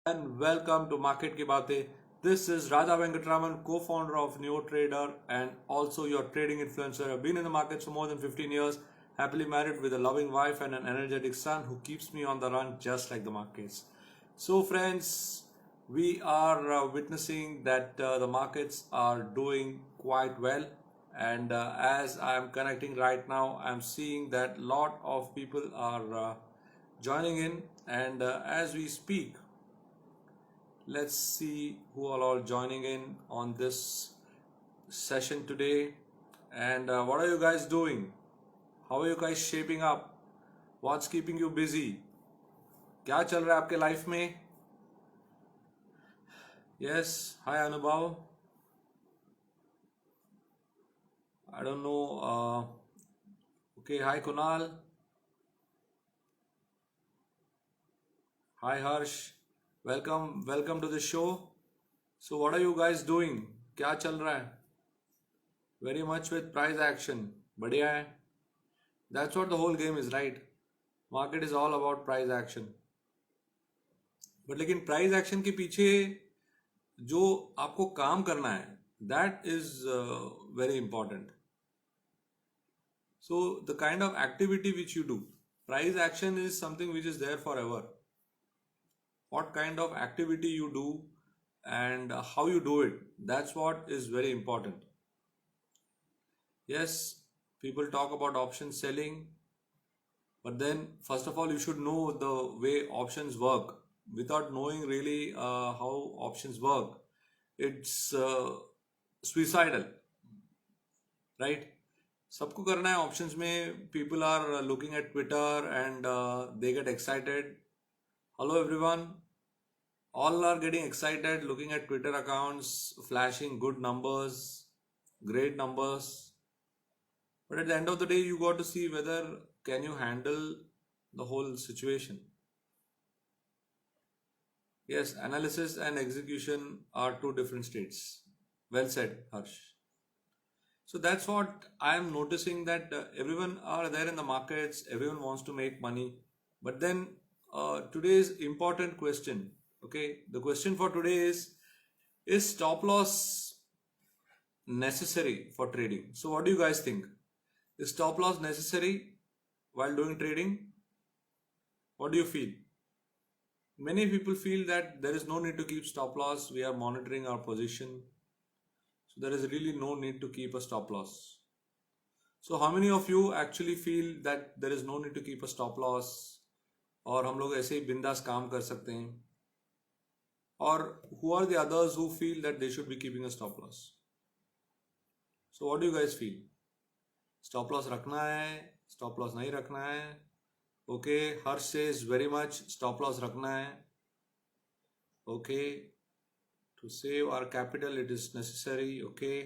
And welcome to Market Ki Baatein. This is Raja Venkatraman, co-founder of NeoTrader and also your trading influencer. I've been in the markets for more than 15 years, happily married with a loving wife and an energetic son who keeps me on the run just like the markets. So friends, we are witnessing that the markets are doing quite well, and as I'm connecting right now, I'm seeing that lot of people are joining in, and as we speak, let's see who are all joining in on this session today. And what are you guys doing? How are you guys shaping up? What's keeping you busy? क्या चल रहा है आपके life में? Yes, hi Anubhav. I don't know. Okay, hi Kunal. Hi Harsh. Welcome to the show. So what are you guys doing? क्या चल रहा है? Very much with price action. बढ़िया है. That's what the whole game is, right? Market is all about price action. But लेकिन price action के पीछे जो आपको काम करना है that is very important. So the kind of activity which you do, price action is something which is there forever. what kind of activity you do and how you do it, that's what is very important. Yes, people talk about option selling, but then first of all you should know the way options work. Without knowing really how options work, it's suicidal, right? सबको करना है options में. People are looking at Twitter and they get excited. Hello everyone, all are getting excited looking at Twitter accounts flashing good numbers, great numbers, but at the end of the day you got to see whether can you handle the whole situation. Yes, analysis and execution are two different states. Well said, Harsh. So that's what I'm noticing, that everyone are there in the markets, everyone wants to make money. But then today's important question, okay, the question for today is stop loss necessary for trading? So what do you guys think? Is stop loss necessary while doing trading? What do you feel? Many people feel that there is no need to keep stop loss. We are monitoring our position. So there is really no need to keep a stop loss. So how many of you actually feel that there is no need to keep a stop loss, और हम लोग ऐसे ही बिंदास काम कर सकते हैं? Or who are the others who feel that they should be keeping a stop loss? So what do you guys feel? Stop loss रखना है, stop loss नहीं रखना है? Okay, Harsh says very much stop loss रखना है. Okay, to save our capital it is necessary. Okay.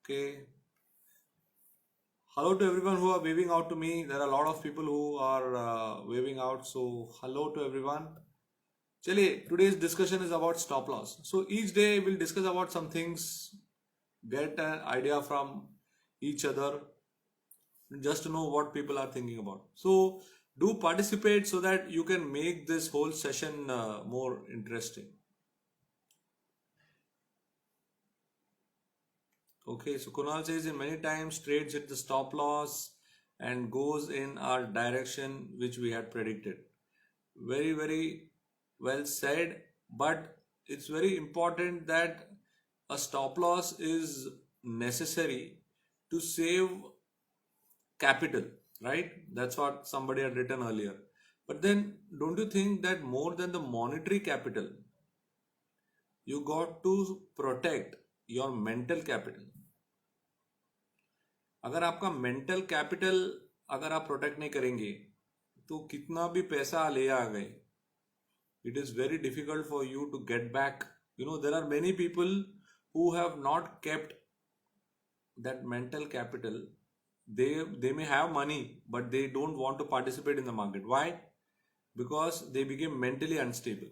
Okay. Hello to everyone who are waving out to me. There are a lot of people who are waving out. So hello to everyone. Chaliye, today's discussion is about stop loss. So each day we'll discuss about some things, get an idea from each other, just to know what people are thinking about. So do participate so that you can make this whole session more interesting. Okay, so Kunal says in many times trades hit the stop loss and goes in our direction which we had predicted. Very, very well said. But it's very important that a stop loss is necessary to save capital, right? That's what somebody had written earlier. But then don't you think that more than the monetary capital, you got to protect your mental capital? अगर आपका mental capital अगर आप protect नहीं करेंगे तो कितना भी पैसा ले आ गए, it is very difficult for you to get back. There are many people who have not kept that mental capital. They may have money, but they don't want to participate in the market. Why? Because they became mentally unstable.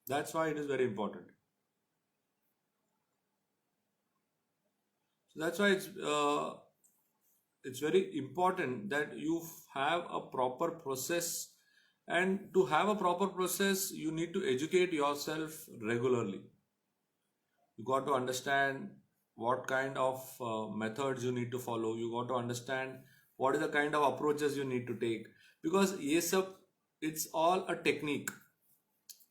That's why it is very important. So that's why it's very important that you have a proper process, and to have a proper process you need to educate yourself regularly. You got to understand what kind of methods you need to follow. You got to understand what is the kind of approaches you need to take, because yes sir, it's all a technique,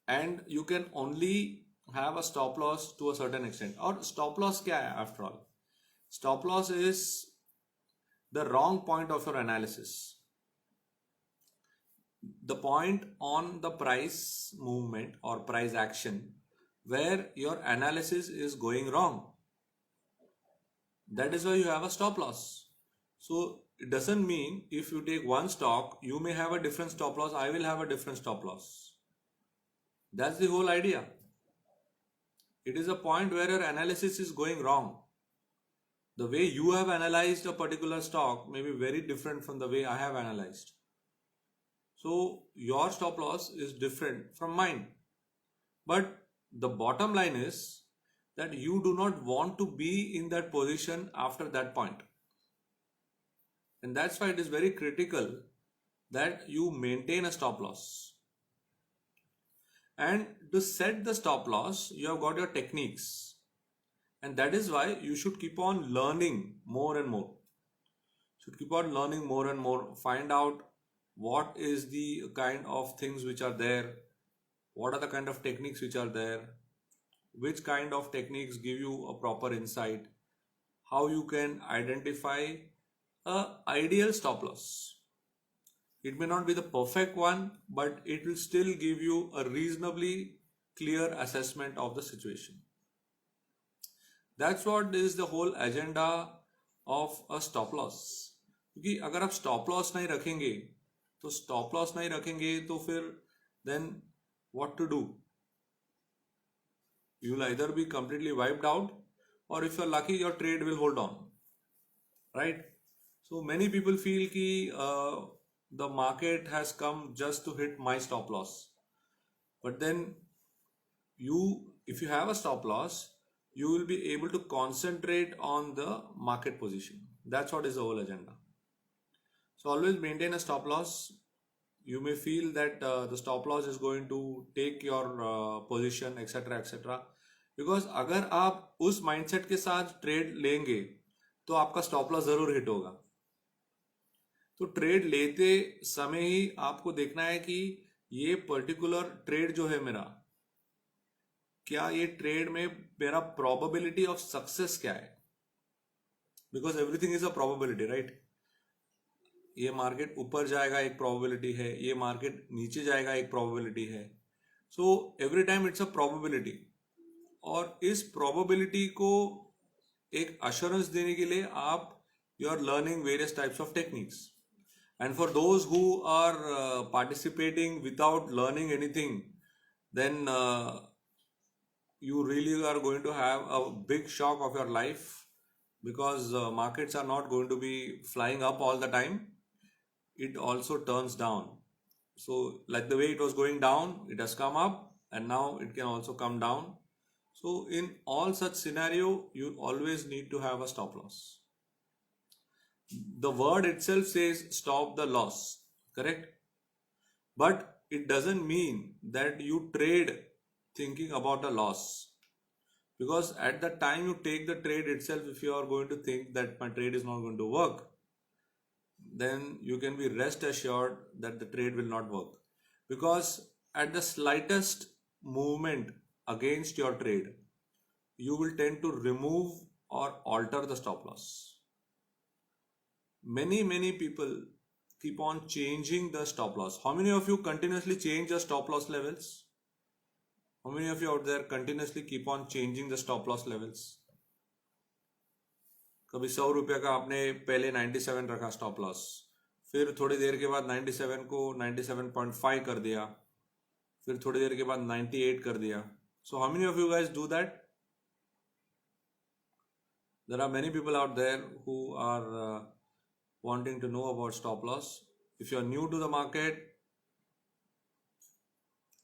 and you can only have a stop loss to a certain extent. Or stop loss kya hai after all? Stop loss is the wrong point of your analysis, the point on the price movement or price action where your analysis is going wrong. That is why you have a stop loss. So it doesn't mean if you take one stock, you may have a different stop loss, I will have a different stop loss. That's the whole idea. It is a point where your analysis is going wrong. The way you have analyzed a particular stock may be very different from the way I have analyzed. So your stop loss is different from mine. But the bottom line is that you do not want to be in that position after that point. And that's why it is very critical that you maintain a stop loss. And to set the stop loss, you have got your techniques. And that is why you should keep on learning more and more. Should keep on learning more and more. Find out what is the kind of things which are there. What are the kind of techniques which are there? Which kind of techniques give you a proper insight? How you can identify a ideal stop loss. It may not be the perfect one, but it will still give you a reasonably clear assessment of the situation. That's what is the whole agenda of a stop loss. क्योंकि अगर आप stop loss नहीं रखेंगे तो फिर then what to do? You will either be completely wiped out, or if you're lucky, your trade will hold on, right? So many people feel कि the market has come just to hit my stop loss. But then if you have a stop loss, you will be able to concentrate on the market position. That's what is the whole agenda. So always maintain a stop loss. You may feel that the stop loss is going to take your position, etc., etc. Because अगर आप उस mindset के साथ trade लेंगे तो आपका stop loss जरूर hit होगा. तो ट्रेड लेते समय ही आपको देखना है कि ये पर्टिकुलर ट्रेड जो है मेरा, क्या ये ट्रेड में मेरा प्रोबेबिलिटी ऑफ सक्सेस क्या है? Because everything is a probability, right? ये मार्केट ऊपर जाएगा एक प्रोबेबिलिटी है, ये मार्केट नीचे जाएगा एक प्रोबेबिलिटी है. So every time it's a probability. और इस प्रोबेबिलिटी को एक अश्योरेंस देने के लिए आप you are learning various types of techniques. And for those who are participating without learning anything, then you really are going to have a big shock of your life, because markets are not going to be flying up all the time. It also turns down. So like the way it was going down, it has come up, and now it can also come down. So in all such scenario, you always need to have a stop loss. The word itself says stop the loss, correct? But it doesn't mean that you trade thinking about a loss, because at the time you take the trade itself, if you are going to think that my trade is not going to work, then you can be rest assured that the trade will not work, because at the slightest movement against your trade, you will tend to remove or alter the stop loss. Many people keep on changing the stop loss. How many of you continuously change your stop loss levels? How many of you out there continuously keep on changing the stop loss levels? कभी 100 रुपये का आपने पहले 97 रखा stop loss, फिर थोड़ी देर के बाद 97 को 97.5 कर दिया, फिर थोड़ी देर के बाद 98 कर दिया. So how many of you guys do that? There are many people out there who are wanting to know about stop loss. If you are new to the market,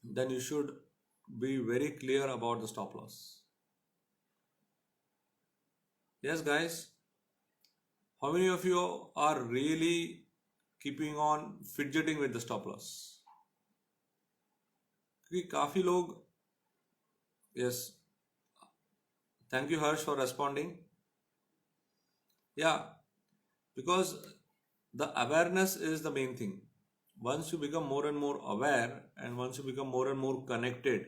then you should be very clear about the stop loss. Yes guys, How many of you are really keeping on fidgeting with the stop loss? क्योंकि काफी लोग, yes, thank you Harsh for responding. Yeah, because the awareness is the main thing. Once you become more and more aware, and once you become more and more connected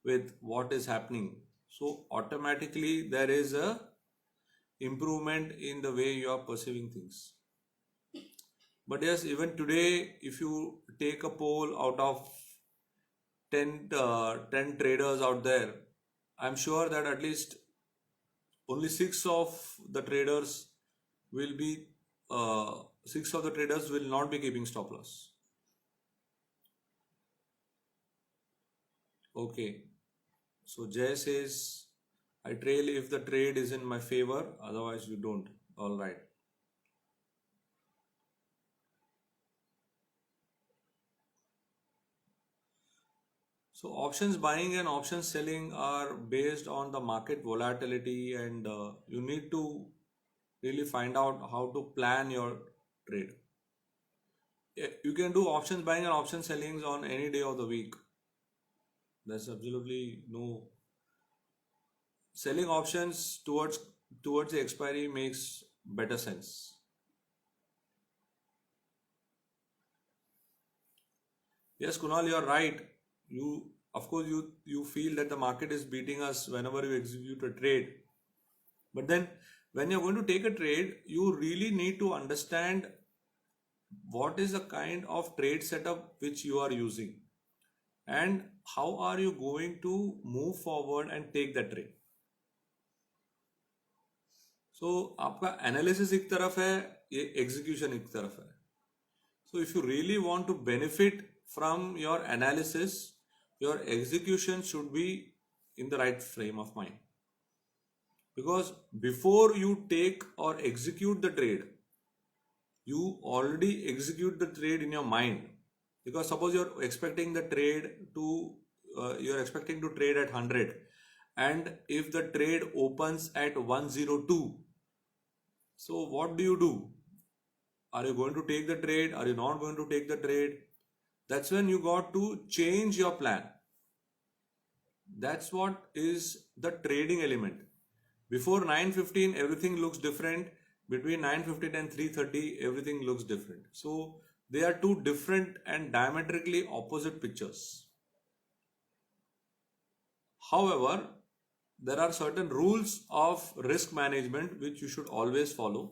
with what is happening, so automatically there is a improvement in the way you are perceiving things. But yes, even today, if you take a poll out of 10 traders out there, I'm sure that at least only will be six of the traders will not be keeping stop loss. Okay, so Jay says, I trail if the trade is in my favor, otherwise you don't. All right. So options buying and options selling are based on the market volatility, and you need to really find out how to plan your trade. You can do options buying and options sellings on any day of the week. There's absolutely no selling options towards the expiry makes better sense. Yes, Kunal, you're right. Of course, you feel that the market is beating us whenever you execute a trade. But then, when you're going to take a trade, you really need to understand what is the kind of trade setup which you are using, and how are you going to move forward and take that trade. So आपका analysis एक तरफ है, ये execution एक तरफ है. So if you really want to benefit from your analysis, your execution should be in the right frame of mind. Because before you take or execute the trade, you already execute the trade in your mind. Because suppose you're expecting the trade to you're expecting to trade at 100, and if the trade opens at 102, so what do? Are you going to take the trade? Are you not going to take the trade? That's when you got to change your plan. That's what is the trading element. Before 9:15, everything looks different. Between 9:15 and 3:30, everything looks different. So they are two different and diametrically opposite pictures. However, there are certain rules of risk management which you should always follow.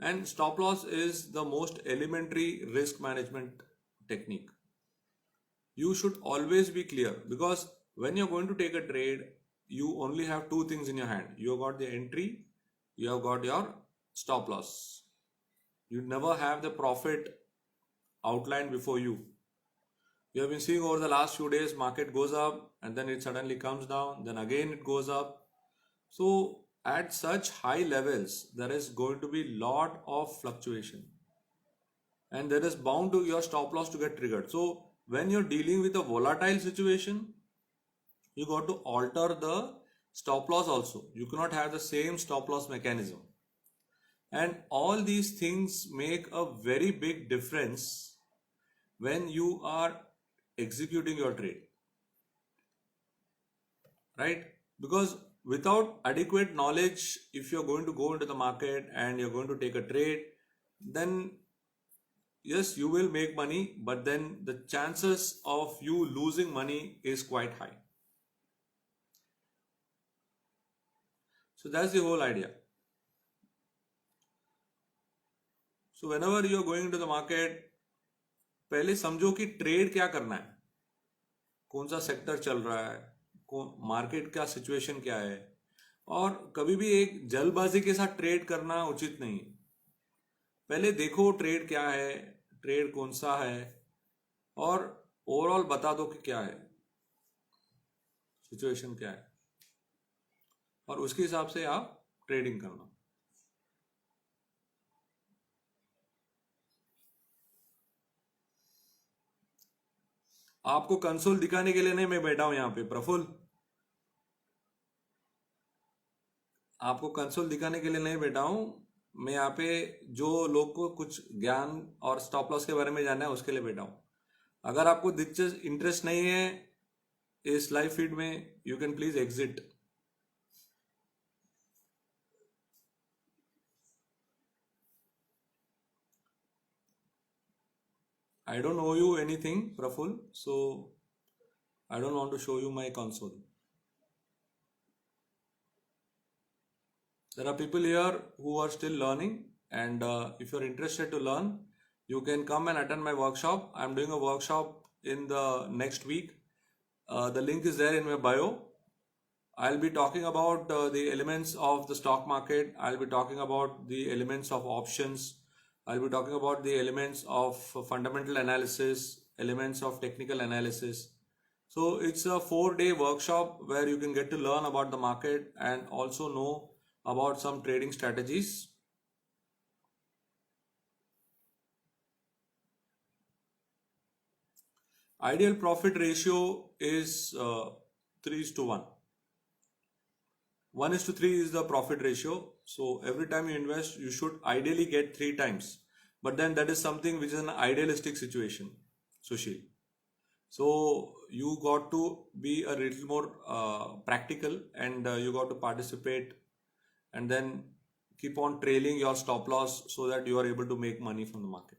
And stop loss is the most elementary risk management technique. You should always be clear, because when you're going to take a trade, you only have two things in your hand. You have got the entry, you have got your stop loss. You never have the profit outlined before you. You have been seeing over the last few days, market goes up and then it suddenly comes down, then again it goes up. So at such high levels, there is going to be lot of fluctuation, and there is bound to your stop loss to get triggered. So when you're dealing with a volatile situation, you got to alter the stop loss also. You cannot have the same stop loss mechanism. And all these things make a very big difference when you are executing your trade, right? Because without adequate knowledge, if you're going to go into the market and you're going to take a trade, then yes, you will make money, but then the chances of you losing money is quite high. So that's the whole idea. So whenever you are going into the market, पहले समझो कि trade क्या करना है, कौन सा sector चल रहा है, मार्केट का सिचुएशन क्या है. और कभी भी एक जल्दबाजी के साथ ट्रेड करना उचित नहीं है. पहले देखो ट्रेड क्या है, ट्रेड कौन सा है, और ओवरऑल बता दो कि क्या है, सिचुएशन क्या है, और उसके हिसाब से आप ट्रेडिंग करना. आपको कंसोल दिखाने के लिए नहीं मैं बैठा हूं यहाँ पे प्रफुल्ल, आपको कंसोल दिखाने के लिए नहीं बैठा हूं. मैं यहाँ पे जो लोग को कुछ ज्ञान और स्टॉप लॉस के बारे में जानना है उसके लिए बैठा हूँ. अगर आपको दिलचस्प इंटरेस्ट नहीं है इस लाइव फीड में, you can please exit. I don't owe you anything, Praful, so I don't want to show you my console. There are people here who are still learning, and if you're interested to learn, you can come and attend my workshop. I'm doing a workshop in the next week. The link is there in my bio. I'll be talking about the elements of the stock market. I'll be talking about the elements of options. I'll be talking about the elements of fundamental analysis, elements of technical analysis. So it's a 4-day workshop where you can get to learn about the market and also know about some trading strategies. Ideal profit ratio is 3:1. 1:3 is the profit ratio. So every time you invest, you should ideally get 3 times. But then that is something which is an idealistic situation, Sushil. So you got to be a little more practical, and you got to participate and then keep on trailing your stop loss so that you are able to make money from the market.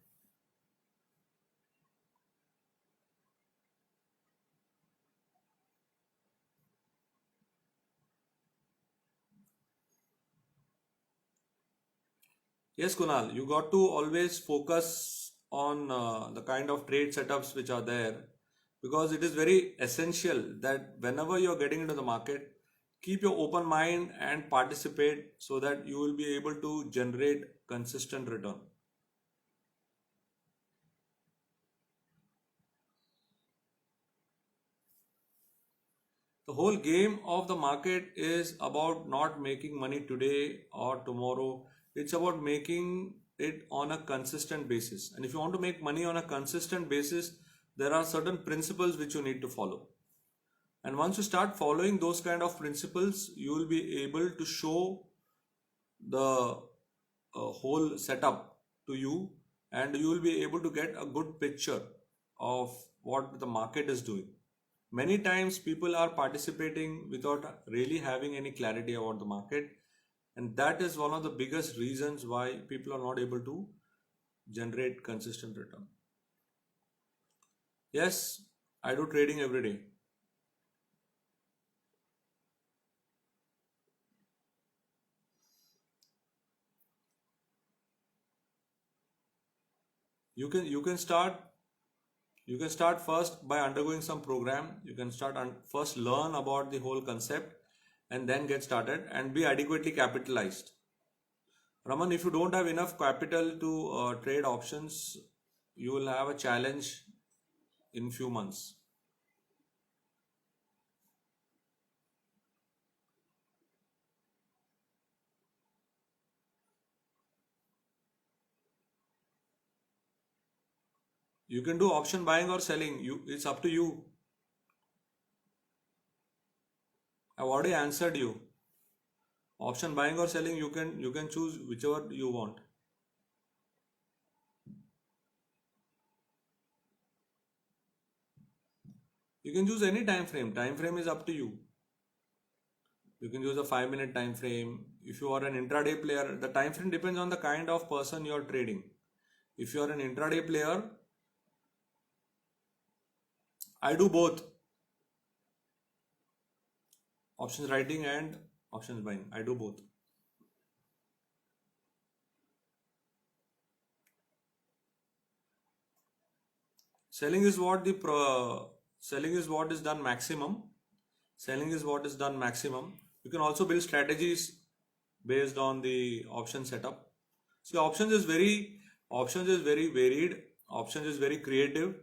Yes, Kunal, you got to always focus on the kind of trade setups which are there, because it is very essential that whenever you're getting into the market, keep your open mind and participate so that you will be able to generate consistent return. The whole game of the market is about not making money today or tomorrow. It's about making it on a consistent basis. And if you want to make money on a consistent basis, there are certain principles which you need to follow. And once you start following those kind of principles, you will be able to show the whole setup to you, and you will be able to get a good picture of what the market is doing. Many times people are participating without really having any clarity about the market, and that is one of the biggest reasons why people are not able to generate consistent return. Yes, I do trading every day. You can start first by undergoing some program. You can start and first learn about the whole concept and then get started and be adequately capitalized. Raman, if you don't have enough capital to trade options, you will have a challenge in few months. You can do option buying or selling. It's up to you. I've already answered you. Option buying or selling, you can choose whichever you want. You can choose any time frame. Time frame is up to you. You can use a 5-minute time frame. If you are an intraday player, the time frame depends on the kind of person you are trading. If you are an intraday player, I do both options writing and options buying. I do both. Selling is what the selling is what is done maximum. Selling is what is done maximum. You can also build strategies based on the option setup. See, options is very varied. Options is very creative.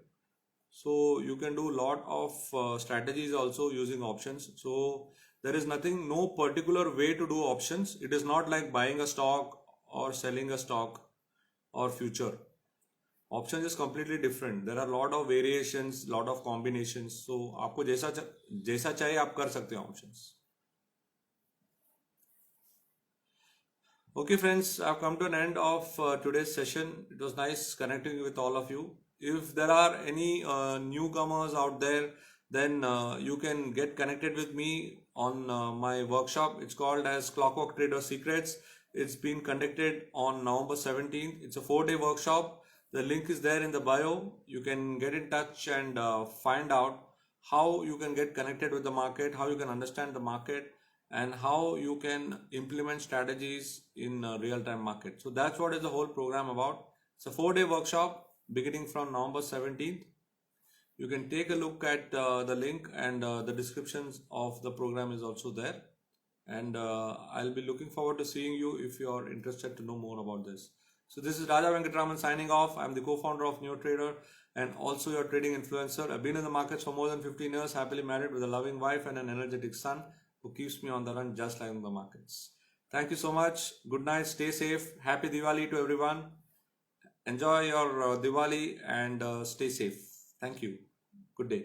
So you can do a lot of strategies also using options. So there is nothing, no particular way to do options. It is not like buying a stock or selling a stock or future. Options is completely different. There are a lot of variations, lot of combinations. So आपको जैसा चाहिए आप कर सकते हैं options. Okay, friends, I've come to an end of today's session. It was nice connecting with all of you. If there are any newcomers out there, then you can get connected with me on my workshop. It's called as Clockwork Trader Secrets. It's been conducted on November 17th. It's a 4-day workshop. The link is there in the bio. You can get in touch and find out how you can get connected with the market, how you can understand the market, and how you can implement strategies in a real-time market. So that's what is the whole program about. It's a 4-day workshop beginning from November 17th. You can take a look at the link, and the descriptions of the program is also there. And I'll be looking forward to seeing you if you are interested to know more about this. So this is Raja Venkatraman signing off. I'm the co-founder of NeoTrader and also your trading influencer. I've been in the markets for more than 15 years, happily married with a loving wife and an energetic son who keeps me on the run just like in the markets. Thank you so much. Good night. Stay safe. Happy Diwali to everyone. Enjoy your Diwali and stay safe. Thank you. Good day.